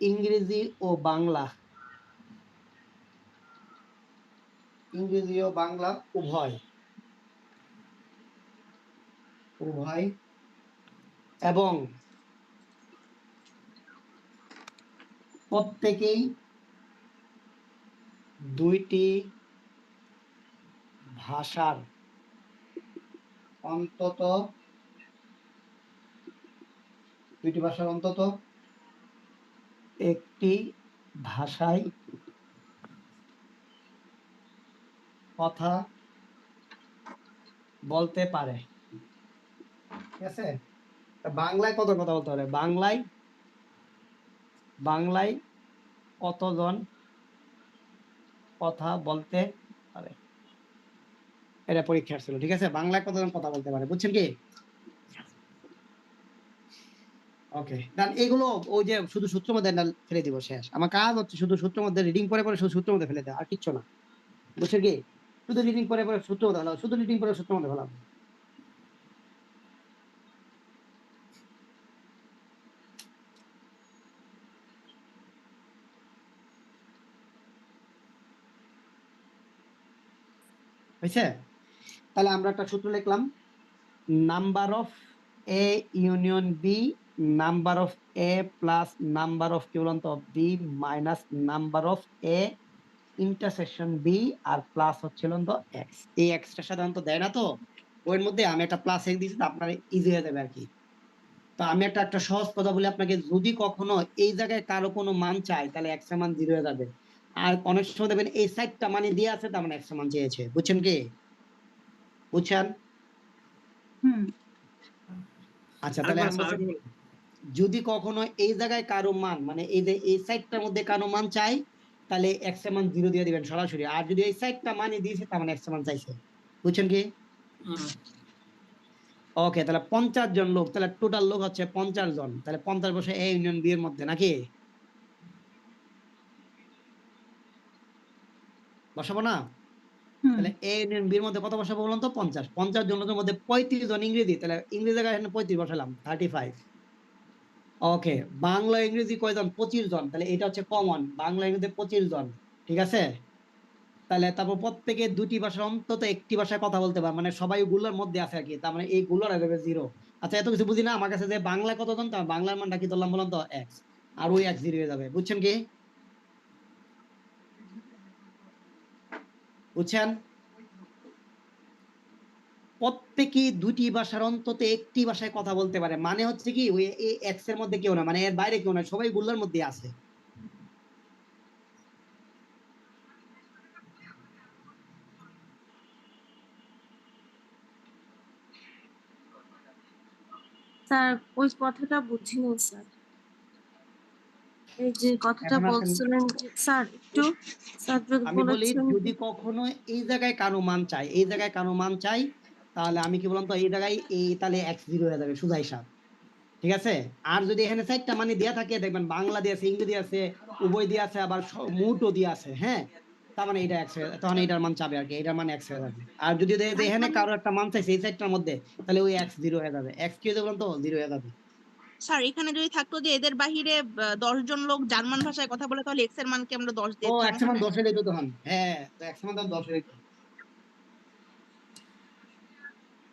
ইংরেজি ও বাংলা, ইংরেজি ও বাংলা উভয় এবং প্রত্যেকেই দুইটি ভাষার অন্তত একটি ভাষায় কথা বলতে পারে। ঠিক আছে, বাংলায় কত কথা বলতে পারে, বাংলায় কতজন কথা বলতে পারে, এটা পরীক্ষা ছিল। ঠিক আছে, বাংলায় কতজন কথা বলতে পারে, বুঝছেন কি? ওকে ডান। এগুলো ওই যে শুধু সূত্র মধ্যে ফেলে দিব, শেষ। আমার কাজ হচ্ছে শুধু সূত্র মধ্যে রিডিং পরে পরে শুধু সূত্র মধ্যে ফেলে দেওয়া, আর কিচ্ছু না, বুঝছেন কি? শুধু রিডিং পরে পরে সূত্র মধ্যে ফেলাম, শুধু রিডিং পরে সূত্র মধ্যে ফেলাম। হয়েছে? তাহলে আমরা একটা সূত্র লিখলাম, number of A union B, number of A plus number of কি বলতো B minus number of A intersection B, আর প্লাস হচ্ছিল তো এক্স। এই এক্সটা সাধারণত দেয় না, তো ওর মধ্যে আমি একটা প্লাস এক্স দিয়েছি, আপনার ইজি হয়ে যাবে আর কি। তো আমি একটা সহজ কথা বলি আপনাকে, যদি কখনো এই জায়গায় কারো কোনো মান চাই, তাহলে এক্স এর মান 0 হয়ে যাবে। আর অনেক সময় দেখবেন এই সাইডটা মানে দিয়ে আছে, তার মানে এক্স এর মান চেয়েছে, বুঝছেন কি? বুঝছেন? আচ্ছা, তাহলে এখন বলছি, যদি কখনো এই জায়গায় কারো মান মানে এই যে এই সাইডটার মধ্যে কারো মান চাই, তাহলে এক্স এর মান 0 দিয়ে দিবেন সরাসরি। আর যদি এই সাইডটা মানে দিয়েছে, তার মানে এক্স এর মান চাইছে, বুঝছেন কি? ওকে, তাহলে 50 জন লোক, তাহলে টোটাল লোক হচ্ছে 50 জন, তাহলে 50 বসে এ ইউনিয়ন বি এর মধ্যে, নাকি বসাবো না? তাহলে এ ইউনিয়ন বি এর মধ্যে কত বসাবো বলুন তো? 50। 50 জন লোকের মধ্যে 35 জন ইংরেজি, তাহলে ইংরেজি জায়গায় এখানে 35 বসালাম, 35। ওকে, বাংলা ইংরেজি কয়জন? 25 জন, তাহলে এটা হচ্ছে কমন, বাংলা ইংরেজি 25 জন। ঠিক আছে, তাহলে তারপর প্রত্যেকে দুটি ভাষার অন্তত একটি ভাষায় কথা বলতে পারে, মানে সবাই গুলোর মধ্যে আছে আর কি, তার মানে এই গুলোর হবে 0। আচ্ছা, এত কিছু বুঝি না, আমার কাছে যে বাংলায় কতজন, তার বাংলার মানটা কি ধরলাম বলুন তো? এক্স। আর ওই এক্স 0 হয়ে যাবে, বুঝছেন কি? বুঝছেন? প্রত্যেকেই দুটি ভাষার অন্তত একটি ভাষায় কথা বলতে পারে, মানে হচ্ছে কি ওই এক্স এর মধ্যে কেউ না, মানে এর বাইরে কেউ না, সবাই গুলোর মধ্যে আছে। স্যার ওই কথাটা বুঝিনি স্যার, এই যে কথাটা এখন আসেন, বলছিলেন যে স্যার একটু, স্যার যদি আমি বলি বলেছেন যদি কখনো এই জায়গায় কারো মান চাই, এই জায়গায় কারো মান চাই, তাহলে আমি কি বললাম তো, এই জায়গায় এই তাহলে এক্স 0 হয়ে যাবে, সোজা হিসাব। ঠিক আছে, আর যদি এখানে চারটা মানে দেয়া থাকে, দেখবেন বাংলা দিয়ে আছে, ইংরেজি আছে, উভয় দিয়ে আছে, আবার মুটও দিয়ে আছে, হ্যাঁ, তার মানে এটা এক্স, তখন এটার মান চাবে আর কি, এটার মান এক্স হয়ে যাবে। আর যদি দেখে যে এখানে কারো একটা মান চাইছে এই চারটার মধ্যে, তাহলে ওই এক্স 0 হয়ে যাবে। এক্স কি হয়ে যাবে তো? 0 হয়ে যাবে। স্যার এখানে যদি থাকতো যে এদের বাহিরে 10 জন লোক জার্মান ভাষায় কথা বলে, তাহলে এক্স এর মানকে আমরা 10 ও, দিতাম এক্স এর মান ওখানে। 10 হয়ে যেত তখন, হ্যাঁ, তো এক্স এর মান তখন 10 হয়ে যেত।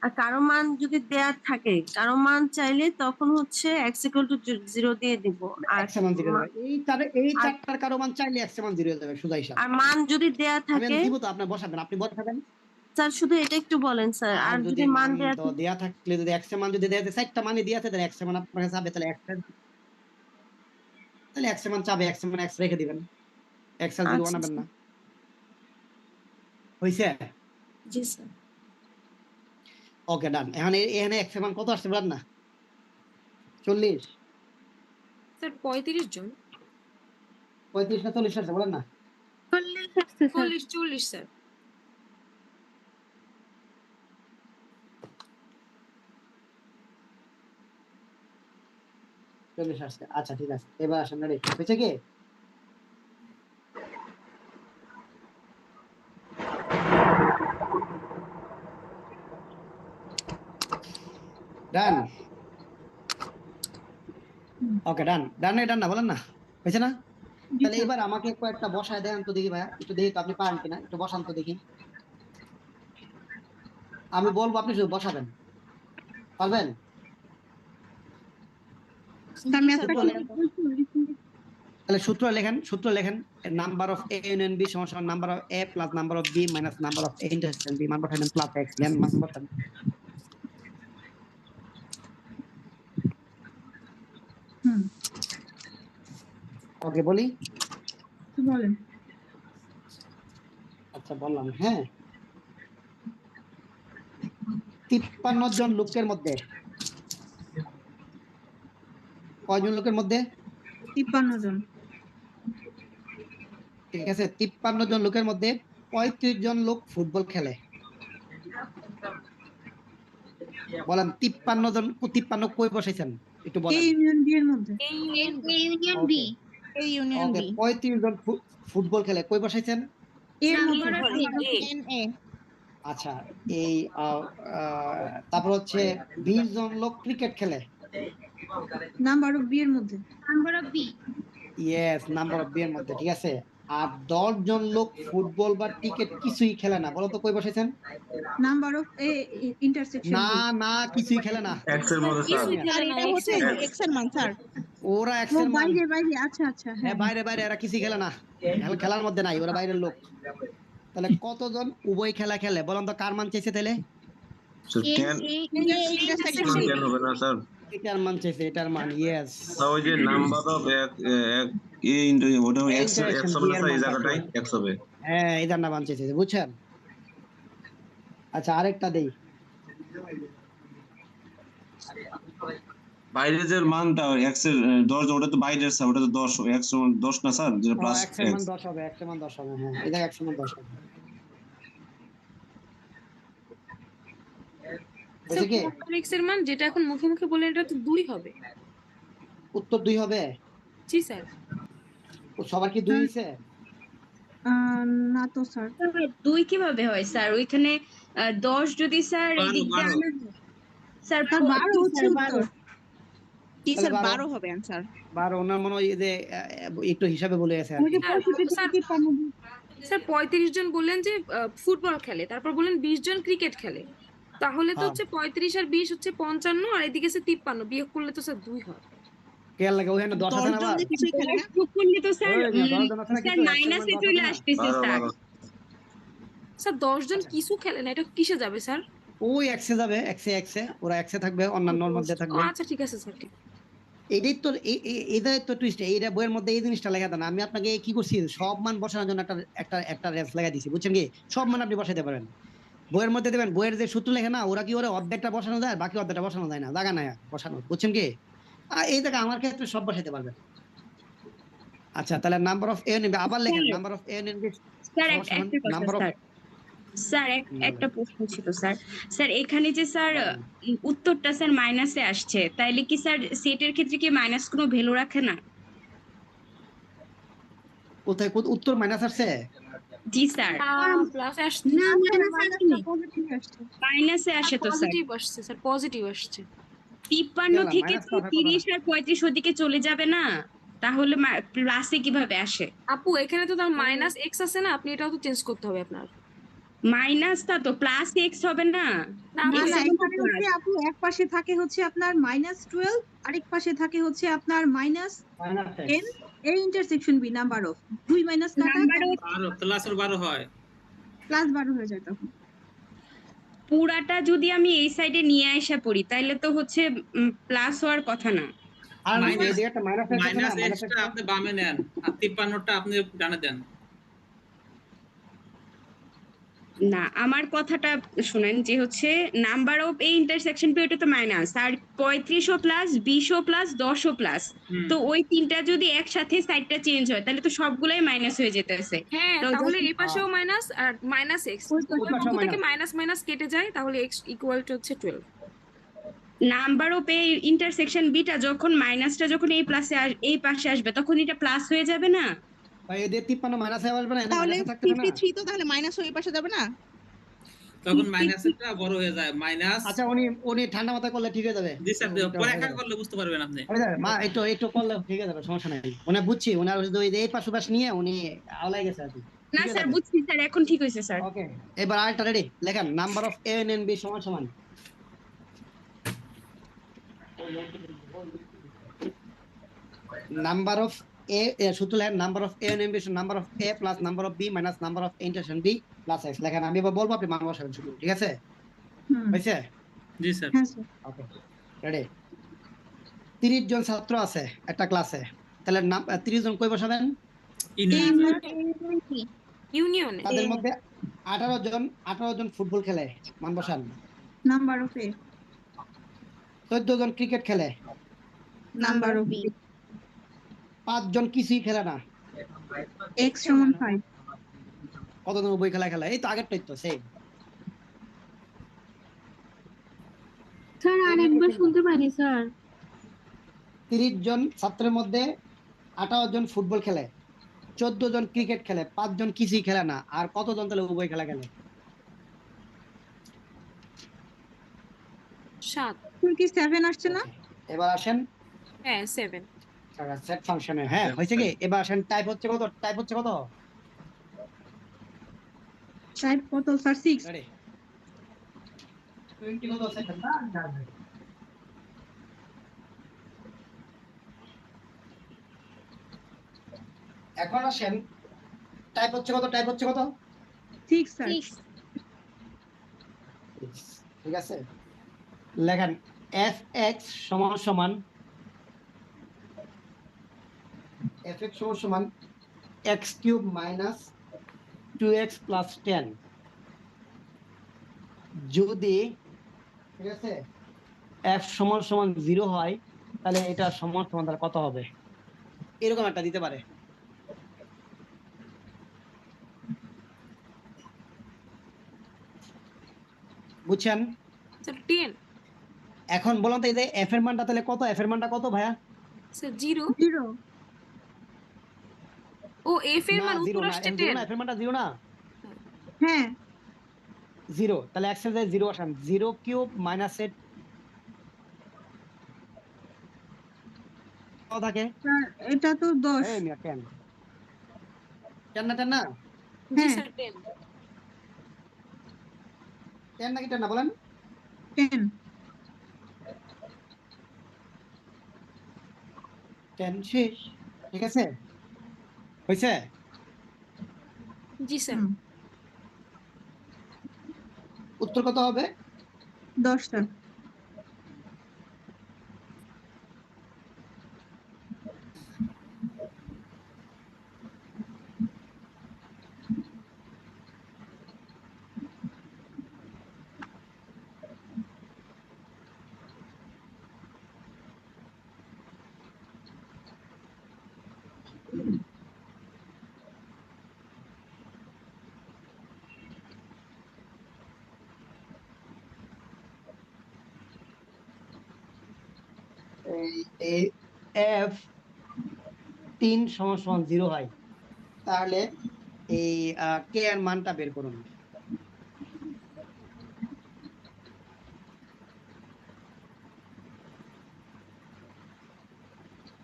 আর কারো মান যদি দেয়া থাকে, কারো মান চাইলে তখন হচ্ছে x equal to 0 দিয়ে দিব। আর এক্স এর মান 0 হয়ে যাবে, এই আর চারটার কারো মান চাইলে এক্স এর মান 0 হয়ে যাবে, সোজা হিসাব। আর মান যদি দেয়া আমি থাকে, দিব তো, আপনি বসাবেন, আপনি বসাবেন। স্যার শুধু এটা একটু বলেন স্যার, আর আর যদি যদি মান মান দেয়া তো থাকে। দেয়া থাকলে, যদি এক্স এর মান যদি দেয়া থাকে, চারটা মানে দেয়া আছে, তাহলে এক্স এর মান আপনার কাছে যাবে, তাহলে এক্স, তাহলে এক্স এর মান চাবে, এক্স এর মান এক্স রেখে দিবেন, এক্স আর 0 আচ্ছা বানাবেন স্যার, না। হইছে? জি স্যার। ওকে ডান। এখন এখানে এক্স এর মান কত আসছে বলেন না? 40? স্যার 35 জন। 35 না 40 আসছে বলেন না? 40 স্যার। 40 আসছে, আচ্ছা ঠিক আছে, এবার আসেন, রেডি হয়েছে কি? ডান। ওকে ডান, ডান না, ডান না বলেন না? হয়েছে না? তাহলে এবার আমাকে কয়েকটা বসায় দেন তো দেখি ভাইয়া, একটু দেখি তো আপনি পারেন কিনা, একটু বসান তো দেখি। আমি বলবো, আপনি শুধু বসাবেন, পারবেন? তাহলে সূত্র লেখেন number of A union B সমান সমান number of A plus number of B minus number of A intersection B, মান বসাবেন প্লাস এক্স, দেন মান বসাবেন। ওকে বলি, বলেন। আচ্ছা বললাম, হ্যাঁ। 53 জন লোকের মধ্যে কয়জন লোকের মধ্যে? 53 জন। ঠিক আছে, 53 জন লোকের মধ্যে 35 জন লোক ফুটবল খেলে। বলেন 53 কই বসাইছেন একটু এ বলেন। ইউনিয়ন বি এর মধ্যে। এই ইউনিয়ন বি। ওকে, 35 জন ফুটবল খেলে, কই বসাইছেন? এর নাম্বার মধ্যে। Of A N A. আচ্ছা, এই তারপর হচ্ছে 20 জন লোক ক্রিকেট খেলে। নাম্বার অফ বি এর মধ্যে। ইয়েস, নাম্বার অফ বি এর মধ্যে, ঠিক আছে। আর 10 জন লোক ফুটবল বা ক্রিকেট কিছুই খেলে না, বলো তো কই বসাইছেন? নাম্বার অফ এ ইন্টারসেকশন না বি। না, কিছুই খেলে না। এক্স এর মধ্যে স্যার। কিছুই স্যার খেলে না, এটা হচ্ছে এক্স এর মান স্যার। ওরা ও এক্সের মান, বাইরে বাইরে, আচ্ছা আচ্ছা, হ্যাঁ হ্যাঁ। বাইরে বাইরে, এরা কিছুই খেলে না, খেলার মধ্যে নাই, ওরা বাইরের লোক। তাহলে কতজন উভয় খেলা খেলে বলেন তো, কার মান চাইছে তাহলে? Ten intersection B. টেন হবে না স্যার? এটার মান চাইছে, এটার মান, ইয়েস। না, ওই যে নাম্বার অফ এক এক এ ইনটু ওটা এক্স Interaction এক্স হবে না B এর স্যার, এই মান জায়গাটাই থাকবে। এক্স হবে। হ্যাঁ, এটার না মান চাইছে, বুঝছেন? আচ্ছা, আরেকটা দেই। বাইরের যে মানটা এক্স এর 10, ওটা তো বাইরের স্যার, ওটা তো 10, এক্স 10 না স্যার, যেটা প্লাস এক্স এর মান এক্স। 10 হবে, এক্স এর মান 10 হবে, হ্যাঁ এটা এক্স এর মান 10 হবে। বুঝছে কি? এক্স এর মান যেটা এখন মুখে মুখে বললেন এটা তো 2 হবে। উত্তর 2 হবে? জি স্যার। ও, সবার কি 2 হইছে? না তো স্যার। 2 কিভাবে হয় স্যার? ওইখানে 10 যদি স্যার এদিক দিয়ে আনা হয়। স্যার 12 হচ্ছে উত্তর। জি তাহলে স্যার 12 12 হবে অ্যানসার। 12, ওনার মনে হয় যে একটু হিসাবে বলে গেছে আর ওই কি। যে 65 স্যার, থেকে 53। স্যার 35 জন বললেন যে ফুটবল খেলে, তারপর বললেন 20 জন ক্রিকেট খেলে, তাহলে তো হ্যাঁ। হচ্ছে 35 আর 20 হচ্ছে 55, আর এদিকে আছে 53, বিয়োগ করলে তো স্যার 2 হয়। কেয়ার লাগে ওখানে 10 আছে 10 না জন আবার? যে কিছুই খেলে না। যোগ করলে তো স্যার ওই যে 10 জন আছে না স্যার কিছু, এক্স এর মান মাইনাসে 10 চলে আছে না? আসতেছে 12 স্যার। 12 স্যার 10 জন কিছু খেলে না, এটা কিসে যাবে স্যার? ওই এক্সে যাবে, এক্সে ওরা এক্সে থাকবে, অন্যান্যর মধ্যে ও থাকবে। আচ্ছা ঠিক আছে স্যার, ঠিক। এটাই তো এটাই তো টুইস্ট, এইটা বইয়ের মধ্যে এই জিনিসটা লেখা থাকে না। আমি আপনাকে কি করছি, সব মান বসানোর জন্য একটা একটা একটা রেঞ্জ লাগাই দিছি, বুঝছেন কি? সব মান আপনি বসাইতে পারেন বইয়ের মধ্যে, দেবেন বইয়ের যে সূত্র লেখে না, ওরা কি ওরা অর্ধেকটা বসানো যায়, বাকি অর্ধেকটা বসানো যায় না, জায়গা নাই আর বসানো, বুঝছেন কি? এই জায়গা আমার ক্ষেত্রে সব বসাইতে পারবেন। আচ্ছা, তাহলে নাম্বার অফ এ নেবে, আবার লেখেন নাম্বার অফ এ নেবে স্যার সমান একটা কথা নাম্বার অফ। স্যার। স্যার একটা প্রশ্ন ছিল স্যার। স্যার এখানে যে স্যার উত্তরটা স্যার মাইনাসে আসছে, তাইলে কি স্যার সেটের ক্ষেত্রে কি মাইনাস কোনো ভ্যালু রাখে না? কোথায় উত্তর মাইনাস আসছে? জি স্যার। প্লাস আসছে, না মাইনাস আসছে, পজিটিভ আসছে। মাইনাসে আসে তো স্যার। পজিটিভ আসছে স্যার, পজিটিভ আসছে। 53 থেকে মাইনাস তো 30 আর 35 ওদিকে চলে যাবে না, তাহলে প্লাসে কিভাবে আসে? আপু এখানে তো তার মাইনাস এক্স আছে না, আপনি এটাও তো চেঞ্জ করতে হবে আপনার। মাইনাসটা তো প্লাস এক্স হবে না? না না X না, হবে তো এখানে হচ্ছে plus। আপু এক পাশে থাকে হচ্ছে আপনার -12, আরেক পাশে থাকে হচ্ছে আপনার মাইনাস -10। এই intersection B number of 2 minus কাটা নাম্বার অফ 12 প্লাসের 12 হয়। +12 হয়ে যায় তখন। পুরাটা যদি আমি এই সাইডে নিয়ে আসা পড়ি, তাহলে তো হচ্ছে প্লাস হওয়ার কথা না। আর এই মাইনাস দিকে একটা মাইনাস আছে না, মাইনাস মাইনাস এক্সটা আপনি বামে নেন আর 53টা আপনি ডানে দেন। না, আমার কথাটা শুনেন, যে হচ্ছে নাম্বার অফ এই ইন্টারসেকশন পি, ওটা তো মাইনাস, আর 35ও প্লাস 20ও প্লাস 10ও প্লাস, হুম। তো ওই তিনটা যদি একসাথে সাইডটা চেঞ্জ হয়, তাহলে তো সবগুলাই মাইনাস হয়ে যেতেছে। হ্যাঁ, তো তাহলে এই পাশেও মাইনাস আর মাইনাস এক্স, ওই উভয় পাশেও পক্ষ থেকে minus। মাইনাস মাইনাস কেটে যায়, তাহলে এক্স ইকুয়াল টু হচ্ছে 12। নাম্বার অফ এই ইন্টারসেকশন বিটা যখন মাইনাসটা যখন এই প্লাসে এই পাশে আসবে, তখন এটা প্লাস হয়ে যাবে না? ভাই এদের 53 মাইনাস হয়ে আসবে না, এদের তাহলে মাইনাসে থাকতে হবে না? 53 তো তাহলে মাইনাস হয়ে এই পাশে যাবে না? তখন মাইনাসেরটা বড় হয়ে যায় মাইনাস। আচ্ছা উনি ঠান্ডা মাথায় করলে ঠিক হয়ে যাবে। জি স্যার, ওটা পরে হয়ে একা যাবে। করলে বুঝতে পারবেন আপনি। হয়ে যাবে মা, একটু করলে ঠিক হয়ে যাবে, সমস্যা নাই। উনি বুঝছি, উনার শুধু ওই যে এই পাশ ওপাশ নিয়ে উনি আওলাই গেছে আর কি। না ঠিক হয়ে স্যার যাবে। বুঝছি স্যার, এখন ঠিক হয়েছে স্যার। ওকে, এবার আরেকটা রেডি লেখেন, number of A and B সমান সমান নাম্বার অফ সূত্র লেখেন, number of A and B number of A plus number of B minus number of intersection B plus x লেখেন। আমি এবার বলবো, আপনি মান বসাবেন শুধু, ঠিক আছে? হয়েছে? জি স্যার। ওকে, রেডি। 30 জন ছাত্র আছে একটা ক্লাসে, তাহলে 30 জন কই বসাবেন? ইউনিয়ন তাদের মধ্যে 18 জন ফুটবল খেলে, মান বসান। নাম্বার অফ এ 14 জন ক্রিকেট খেলে, নাম্বার অফ বি 5 জন কিছুই খেলে না, x সমান 5 কতজন উভয় খেলা খেলে? এই তো আগেরটাই তো সেই। স্যার আরেকবার শুনতে পারি স্যার? 30 জন ছাত্রের মধ্যে 18 জন ফুটবল খেলে, 14 জন ক্রিকেট খেলে, 5 জন কিছুই খেলে না, আর কতজন তাহলে উভয় খেলা খেলে? 7। কি 7 আসছে না? এবার আসেন হ্যাঁ 7। সেট ফাংশনে। হ্যাঁ হয়েছে কি? এবার আসেন টাইপ হচ্ছে কত? টাইপ হচ্ছে কত? টাইপ কত স্যার? 6 রেডি 20 কত সেকেন্ড না? এখন আসেন টাইপ হচ্ছে কত? টাইপ হচ্ছে কত? 6 স্যার। ঠিক আছে, লেখেন এফ এক্স সমান সমান এফ এক্স সমান সমান x cube minus 2x plus 10 যদি, ঠিক আছে, এফ সমান সমান 0 হয়, তাহলে এটা সমান সমান তাহলে কত হবে? এরকম একটা দিতে পারে। বুঝছেন? স্যার 10। এখন বলুন তো, এই যে এফ এর মানটা তাহলে কত? এফ এর মানটা কত ভাইয়া? স্যার 0। 0 ও এফ এর না মান 0 উত্তর না, আসছে 0 10। না, এফ এর মানটা 0 না, হ্যাঁ 0। তাহলে এক্স এর জায়গায় 0 বসান, 0 কিউব মাইনাস এর কত থাকে? স্যার এটা তো 10। এই মিয়া 10 না 10 না জি হ্যাঁ স্যার 10। 10 নাকি 10 না বলেন? 10 10 শেষ, ঠিক আছে, হয়েছে? জি স্যার। উত্তর কত হবে? 10 স্যার। এই এফ 3 সমান সমান 0 হয়, তাহলে এই কে এর মানটা বের করুন।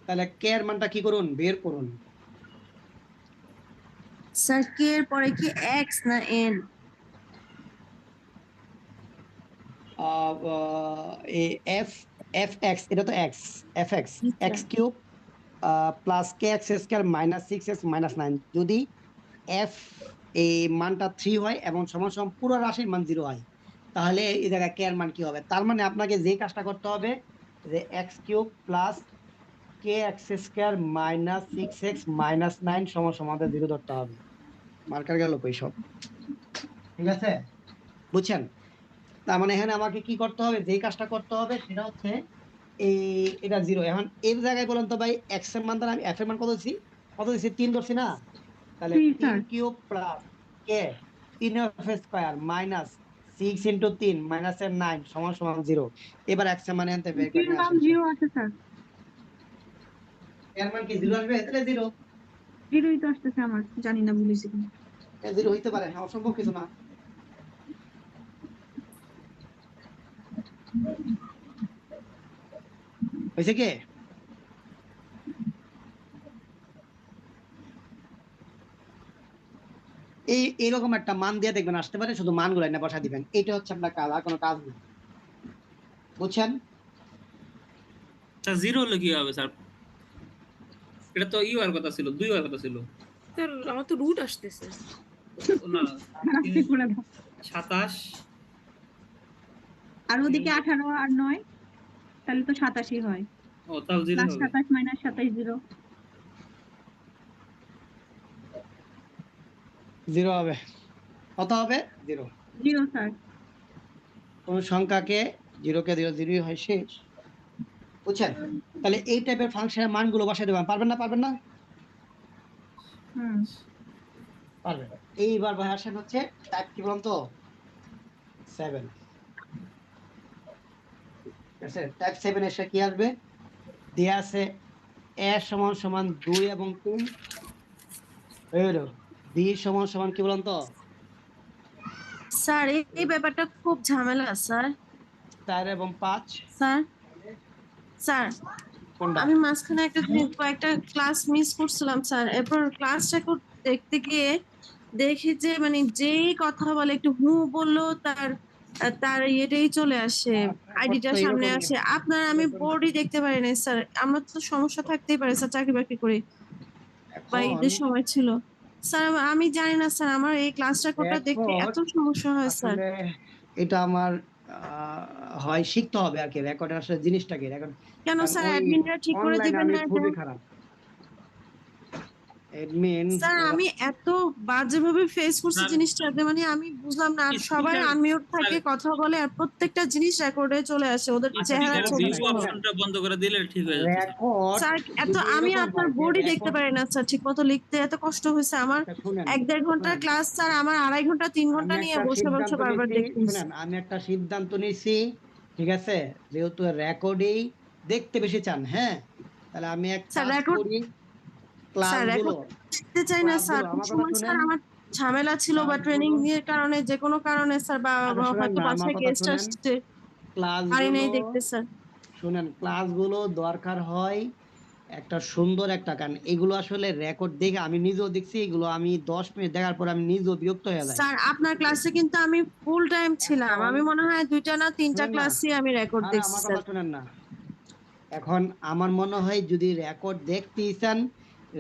তাহলে কে এর মানটা কি করুন? বের করুন। স্যার কে এর পরে কি এক্স না এন? এফ এফ এক্স, এটা তো X, F X X cube plus K X square minus 6x minus 9, যদি এফ এই মানটা 3 হয় এবং সমান সমান পুরো রাশির মান 0 হয়, তাহলে এই জায়গায় কে এর মান কি হবে? তার মানে আপনাকে যে কাজটা করতে হবে, যে X cube plus K X square minus 6x minus 9 সমান সমান 0 ধরতে হবে। মার্কার গেল কই সব? ঠিক আছে, বুঝছেন? তার মানে এখানে আমাকে কি করতে হবে? যে কাজটা করতে হবে সেটা হচ্ছে এই, এটা 0। এখন এর জায়গায় বলেন তো ভাই, এক্স এর মান দ্বারা আমি এফ এর মান কত দিছি? 3 ধরছি না? তাহলে 3 স্যার। 3 কিউব প্লাস কে 3f square minus 6 into 3 minus 9 সমান সমান 0। এবার এক্স এর মান আনতে বের করে এর নিয়ে মান আসেন। 0 আছে স্যার। এর মান কি 0 আসবে? তাহলে 0, 0ই তো আসতেছে আমার, জানি না ভুলেছি কিনা। 0 হইতে পারে, অসম্ভব কিছু না। হয়েছে কি? এইরকম একটা মান দিয়ে দেখবেন আসতে পারে, শুধু মানগুলো না বসা দিবেন। এটা হচ্ছে আপনার কাজ, আর কোনো কাজ নেই। বুঝছেন? স্যার জিরো হলে কি হবে স্যার? এটা তো হওয়ার কথা ছিল, 2 হওয়ার কথা ছিল। স্যার আমার তো রুট আসতেছে। না রাখি করে দাও। 27 আর ওদিকে 18 আর 9 তাহলে তো 87 হয়। ও তাও জিরো প্লাস হবে। 27 মাইনাস 27 0। 0 হবে। কত হবে? 0। 0 স্যার। কোন সংখ্যাকে 0 কে 0 0 হয় শেষ। বুঝছেন? তাহলে এই টাইপের ফাংশনের মানগুলো বসাই দেবেন। পারবেন না? পারবেন না? হুম। পারবেন। এইবার ভাই আসেন হচ্ছে টাইপ কি বলুন তো? 7। ঠিক আছে? টাইপ 7 এসে কি আসবে? দেয়া আছে a সমান সমান 2 এবং 3। হলো। b সমান সমান কি বলুন তো? স্যার এই ব্যাপারটা খুব ঝামেলা স্যার। 4 এবং 5। স্যার স্যার কোনটা? আমি মাঝখানে কয়েকটা ক্লাস মিস করছিলাম স্যার। এরপর ক্লাস রেকর্ড দেখতে গিয়ে দেখি যে মানে যেই কথা বলে একটু হু বললো তার ইয়েটাই চলে আসে, আইডিটা সামনে আসে। আপনার আমি বোর্ডই দেখতে পারি না স্যার। আমার তো সমস্যা থাকতেই পারে স্যার, চাকরি বাকরি করে বা এখন ঈদের সময় ছিল। স্যার আমি জানি না স্যার, আমার এই ক্লাস রেকর্ডটা দেখতে এত সমস্যা হয় স্যার। আসলে এটা আমার হয় শিখতে হবে আর কি, রেকর্ডের আসলে জিনিসটা কি রেকর্ড। কেন স্যার অ্যাডমিনরা ঠিক করে অনলাইনে দিবেন আমি না এটা? খুবই খারাপ অ্যাডমিন। স্যার আমি এত বাজেভাবে ফেস করছি স্যার, জিনিসটা যে মানে আমি বুঝলাম না। আর সবাই স্পিকার আনমিউট থাকে, স্যার, কথা বলে, আর প্রত্যেকটা জিনিস রেকর্ডে চলে আসে, ওদের আচ্ছা চেহারা স্পিকার ছবি ভিউ সহ। অপশনটা বন্ধ করে দিলে ঠিক হয়ে যাচ্ছে স্যার। রেকর্ড স্যার এত আমি আপনার বোর্ডই দেখতে পারি না স্যার, ঠিক মতো লিখতে এত কষ্ট হয়েছে আমার। শুনেন 1-1.5 ঘন্টার শুনেন, ক্লাস স্যার, আমার 2.5 ঘন্টা 3 ঘন্টা আমি নিয়ে একটা বসে বসে সিদ্ধান্ত বারবার নিয়েছি। দেখতে হয়েছে। শুনেন, আমি একটা সিদ্ধান্ত নিয়েছি, ঠিক আছে? যেহেতু রেকর্ডেই দেখতে বেশি চান, হ্যাঁ, তাহলে আমি এক স্যার কাজ রেকর্ড করি, স্যার ক্লাসগুলো রেকর্ড দেখতে চাই না স্যার। আমার কথা সময় স্যার শুনেন, আমার ঝামেলা ছিল বা ট্রেনিং ক্লাসগুলো, এর কারণে, যে কোনো কারণে স্যার, বা আচ্ছা শুনেন হয়তো না, আমার বাসায় কথা গেস্ট শুনেন, আসছে, পারি ক্লাসগুলো নাই দেখতে স্যার। শুনেন, ক্লাসগুলো দরকার হয় একটা সুন্দর একটা গান। এগুলো আসলে রেকর্ড দেখে আমি নিজেও দেখছি, এগুলো আমি 10 মিনিট দেখার পর আমি নিজেও বিরক্ত হয়ে যাই। স্যার আপনার ক্লাসে কিন্তু আমি ফুল টাইম ছিলাম। এখন আমি মনে হয় 2টা না 3টা শুনেন না, ক্লাসই আমি রেকর্ড আরে দেখছি আমার স্যার। কথা শুনেন না। এখন আমার মনে হয় যদি রেকর্ড দেখতেই চান,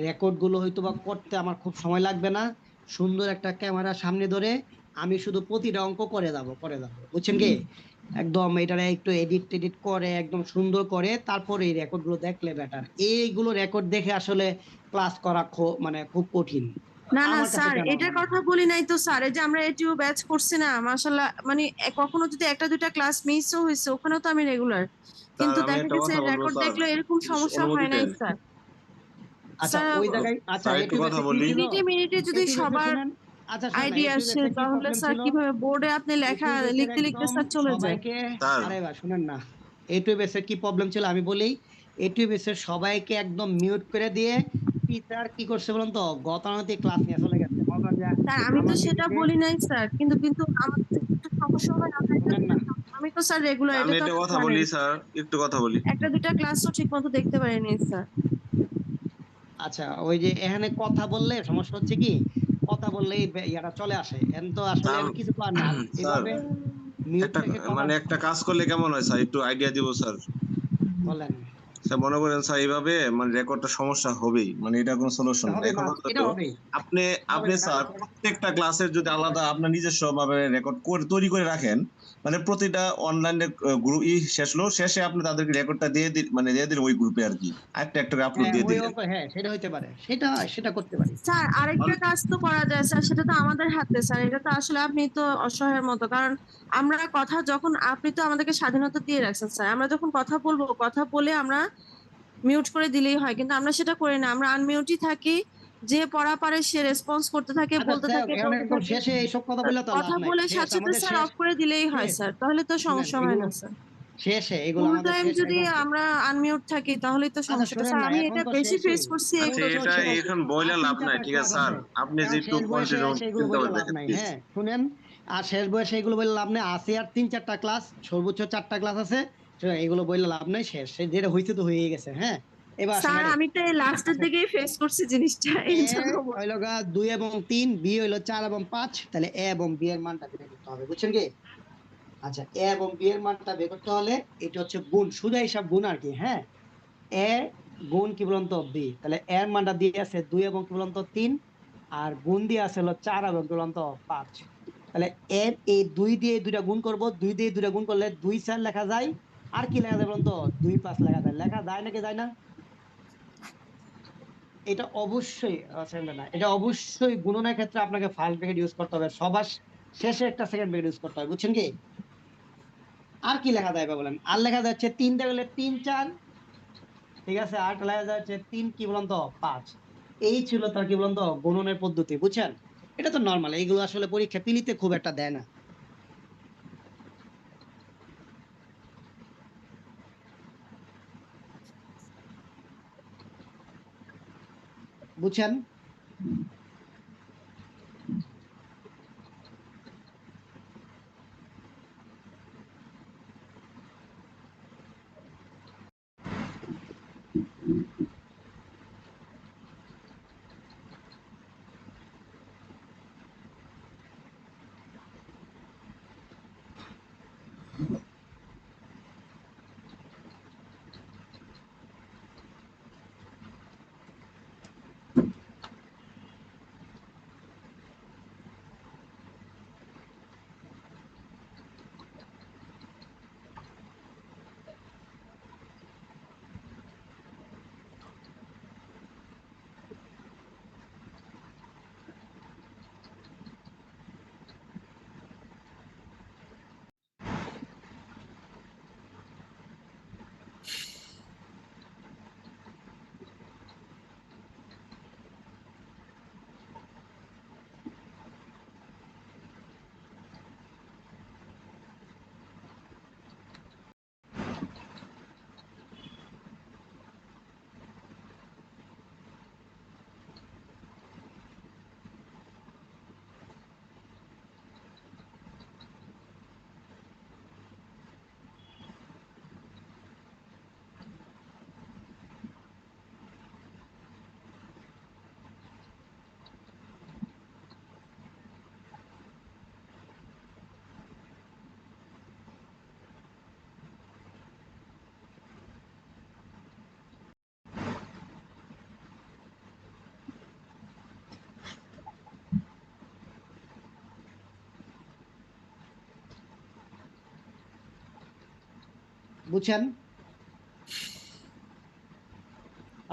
রেকর্ড গুলো হয়তো বা করতে আমার খুব সময় লাগবে না। সুন্দর একটা ক্যামেরা সামনে ধরে আমি শুধু প্রতিটা অঙ্ক করে যাব, বুঝছেন কি? একদম এটারে একটু এডিট করে একদম সুন্দর করে তারপরে এই রেকর্ড গুলো দেখলে বেটার। এইগুলো রেকর্ড দেখে আসলে ক্লাস করা মানে খুব কঠিন না না আমার কাছে স্যার, কেন এটার মনে কথা হয়। বলি নাই তো স্যার। এই যে আমরা এটিও ব্যাচ করছি না, মাশাআল্লাহ, মানে কখনো যদি 1-2টা ক্লাস মিসও হয়েছে, ওখানেও তো আমি রেগুলার। স্যার কিন্তু আমি দেখা একটা গেছে কথা বলবো রেকর্ড স্যার, দেখলে এরকম সমস্যা অনুমতি হয় নাই দেন। স্যার। আচ্ছা স্যার ওই জায়গায়, আচ্ছা স্যার একটু এটুকু কথা কি বলি। ছিল? মিনিটে যদি এটুকু সবার শুনেন, আচ্ছা শুনেন না, আইডিয়া এটুকু আসে, কি তাহলে প্রবলেম স্যার ছিল? কিভাবে বোর্ডে আপনি লেখা ইউটিউবের লিখতে একদম স্যার চলে যায়। সবাইকে, স্যার আরে ভাই শুনেন না, ইউটিউবের কি প্রবলেম ছিল আমি বলি। ইউটিউবের সবাইকে একদম মিউট করে দিয়ে টিচার কি করছে বলুন তো, গতানুগতিক ক্লাস নিয়ে চলে গেছে। মনে করেন যে স্যার আমি তো আমার সেটা মিনিটে, বলি নাই স্যার, কিন্তু আমার তো একটু সমস্যা হয়। শুনেন না, আমি তো স্যার রেগুলার, আমি এটা তো একটা আপনি কথা জানেন। বলি স্যার, একটু কথা বলি। 1-2টা ক্লাসও ঠিক মতো দেখতে পারিনি স্যার। আচ্ছা ওই যে এখানে কথা বললে সমস্যা হচ্ছে কি, কথা বললেই ইয়াটা চলে আসে, এন তো আসলে স্যার এন কিছু করার না, স্যার এভাবে মিউট একটা থেকে কথা মানে একটা কাজ করলে কেমন হয় স্যার, একটু আইডিয়া দিব স্যার। বলেন। স্যার মনে করেন স্যার এইভাবে মানে রেকর্ডটা সমস্যা হবেই, মানে এটা কোনো সলিউশন এটা না। হবে, এখন কথা এটা হলো হবে, আপনি হবে আপনি না, স্যার প্রত্যেকটা ক্লাসের যদি আলাদা আপনার নিজস্ব ভাবে রেকর্ড করে তৈরি করে রাখেন, মানে প্রতিটা অনলাইনে গ্রুপ শেষ হলো, শেষে আপনি তাদেরকে রেকর্ডটা মানে দিয়ে দিন ওই গ্রুপে আর কি, একটা আপলোড হ্যাঁ দিয়ে ওই দিলেন। অঙ্ক, হ্যাঁ সেটা হইতে পারে, সেটা করতে পারি। স্যার আরেকটা কাজ তো করা যায় স্যার, সেটা তো আমাদের হাতে স্যার। এটা তো আসলে আপনি তো অসহায়ের মতো, কারণ আমরা কথা যখন, আপনি তো আমাদেরকে স্বাধীনতা দিয়ে রাখছেন স্যার। আমরা যখন কথা বলবো, কথা বলে আমরা মিউট করে দিলেই হয়, কিন্তু আমরা সেটা করি না। আমরা আনমিউটই থাকি। যে পড়া পারে সে রেসপন্স করতে থাকে, আচ্ছা বলতে স্যার, থাকে, এখন বলতে একদম থাকে। শেষে এইসব কথা বললে তো লাভ কথা নাই, বলে শেষ সাথে সাথে আমাদের, স্যার শেষ অফ করে দিলেই হয় শেষ স্যার, তাহলে তো শুনেন সমস্যা হয় এগুলো না স্যার। শেষে, এগুলো ফুল আমাদের টাইম শেষ যদি একদম। আমরা আনমিউট থাকি তাহলেই তো আচ্ছা সমস্যাটা শুনেন স্যার। না, আমি এখন এটা তো বেশি শেষই, ফেস করছি এই আচ্ছা এগুলো তো এটা শেষ, এখন বইলে আর লাভ নাই, 3-4টা ঠিক ক্লাস আছে স্যার, আছে। আপনি যে এখন একটু শেষ বয়সে কন্টিনিউ এসে এগুলো চিন্তা বলে করে লাভ দেখেন নাই, প্লিজ। হ্যাঁ শুনেন, আর শেষ বয়সে এগুলো বললে লাভ নেই, আছে আর 3-4টা ক্লাস, সর্বোচ্চ 4টা ক্লাস আছে, এগুলো বললে লাভ নেই, শেষ, যেটা হয়েছে তো হয়ে গেছে। হ্যাঁ, এবার আসেন স্যার আরে, আমি তো লাস্টের দিকেই ফেস করছি জিনিসটা, এই এ জন্য হইল গা 2 এবং 3, বি হইলো 4 এবং 5, তাহলে এ এবং বি এর মানটা বের করতে হবে, বুঝছেন কি? আচ্ছা, এ এবং বি এর মানটা বের করতে হলে এটা হচ্ছে গুণ, সোজা হিসাব গুণ আর কি। হ্যাঁ, এ গুণ কি বলতো বি, তাহলে এর মানটা দিয়ে আছে 2 এবং কি বলতো 3, আর গুণ দিয়ে আছে হলো 4 এবং কি বলতো 5। তাহলে এর এই 2 দিয়ে 2টা গুণ করব, 2 দিয়ে 2টা গুণ করলে 2-4 লেখা যায়, আর কি লেখা যায় বলতো 2-5 লেখা যায়। লেখা যায় নাকি যায় না? এটা অবশ্যই না, এটা অবশ্যই গুণনের ক্ষেত্রে আপনাকে ফার্স্ট ব্র্যাকেট ইউজ করতে হবে, সবার শেষে একটা সেকেন্ড ব্র্যাকেট ইউজ করতে হবে, বুঝছেন কি? আর কি লেখা যায় বলেন? আর লেখা যাচ্ছে 3 দিয়ে গেলে 3-4, ঠিক আছে, আর লেখা যাচ্ছে 3 কি বলেন তো 5। এই ছিল তার কি বলেন তো গুণনের পদ্ধতি, বুঝছেন? এটা তো নরমাল, এইগুলো আসলে পরীক্ষা পিলিতে খুব একটা দেয় না, বুঝছেন? বুঝছেন?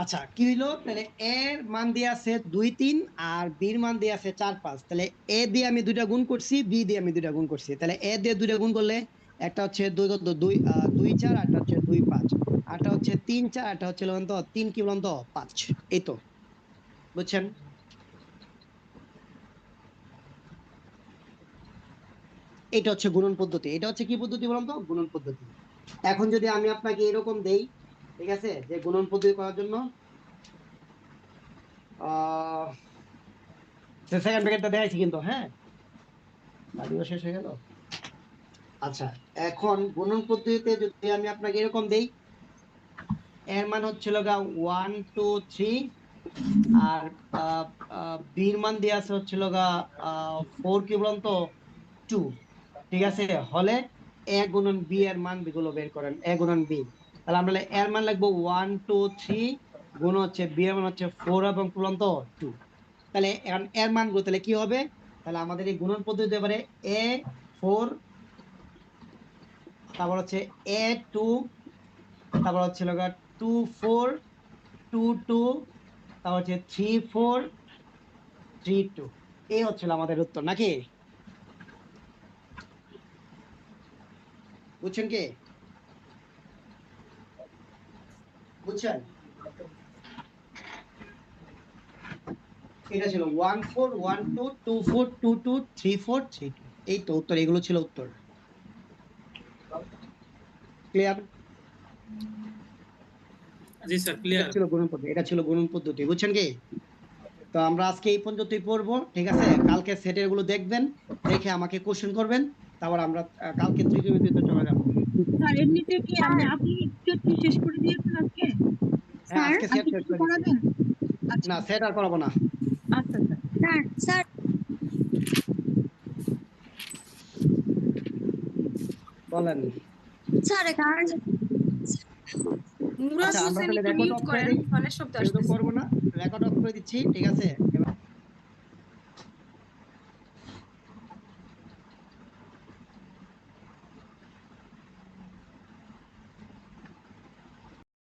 আচ্ছা, কি হইলো তাহলে? এর মান দিয়ে আছে 2-3, আর বির মান দিয়ে আছে 4-5। তাহলে এ দিয়ে আমি 2টা গুণ করছি, বি দিয়ে আমি 2টা গুণ করছি। তাহলে এ দিয়ে 2টা গুণ করলে একটা হচ্ছে 2-4, আরটা হচ্ছে 2-5, আরটা হচ্ছে 3-4, আরটা হচ্ছে বলুন তো 3 কি বলুন তো 5। এই তো, বুঝছেন? এটা হচ্ছে গুণন পদ্ধতি। এটা হচ্ছে কি পদ্ধতি বলুন তো? গুণন পদ্ধতি। এখন যদি আমি আপনাকে এরকম দেই, ঠিক আছে, যে গুণন পদ্ধতি করার জন্য আহ সেকেন্ড ব্র্যাকেটটা দেখাইছি কিন্তু, হ্যাঁ, বাড়িও শেষ হয়ে গেল। আচ্ছা, এখন গুণন পদ্ধতিতে যদি আমি আপনাকে এরকম দেই, এর মান হচ্ছিল গা 1 2 3, আর বির মান দিয়ে আছে হচ্ছিল গা 4 কি বলুন তো 2, ঠিক আছে, হলে এ গুণন বি এর মান গুলো বের করেন, এ গুণন বি। তাহলে আমরা এর মান লিখবো 1 2 3 গুণ হচ্ছে বি এর মান হচ্ছে 4 এবং কি বলুন তো 2। তাহলে এখন এর মান গুলো তাহলে কি হবে? তাহলে আমাদের এই গুণন পদ্ধতি এবারে এ 4, তারপর হচ্ছে এ 2, তারপর হচ্ছে 2 4 2 2, তারপর হচ্ছে 3 4 3 2। এই হচ্ছিল আমাদের উত্তর, নাকি? বুঝছেন কি? বুঝছেন? এটা ছিল 1 4 1 2 2 4 2 2 3 4 3 2। এই তো উত্তর, এগুলো ছিল উত্তর। ক্লিয়ার? জি স্যার, এটা ক্লিয়ার। ছিল গুণন পদ্ধতি, এটা ছিল গুণন পদ্ধতি, বুঝছেন কি? তো আমরা আজকে এই পর্যন্তই পড়বো, ঠিক আছে? কালকে সেটের গুলো দেখবেন, দেখে আমাকে কোশ্চেন করবেন, তারপর আমরা কালকে ত্রিকোণমিতিতে চলে যাবো। স্যার এমনিতে কি আপনি কি শেষ করে দিয়েছেন আজকে? হ্যাঁ, আজকে সেট শেষ করে দিচ্ছি। করাবেন? না, সেট আর করাবো না। আচ্ছা স্যার। স্যার বলেন। স্যার মুরাদ আচ্ছা, আমরা হোসেন তাহলে একটু record মিউট off করে করেন, দিই। ফোনের শব্দ যেহেতু আসতেছে। করবো না, রেকর্ড অফ করে দিচ্ছি, ঠিক আছে?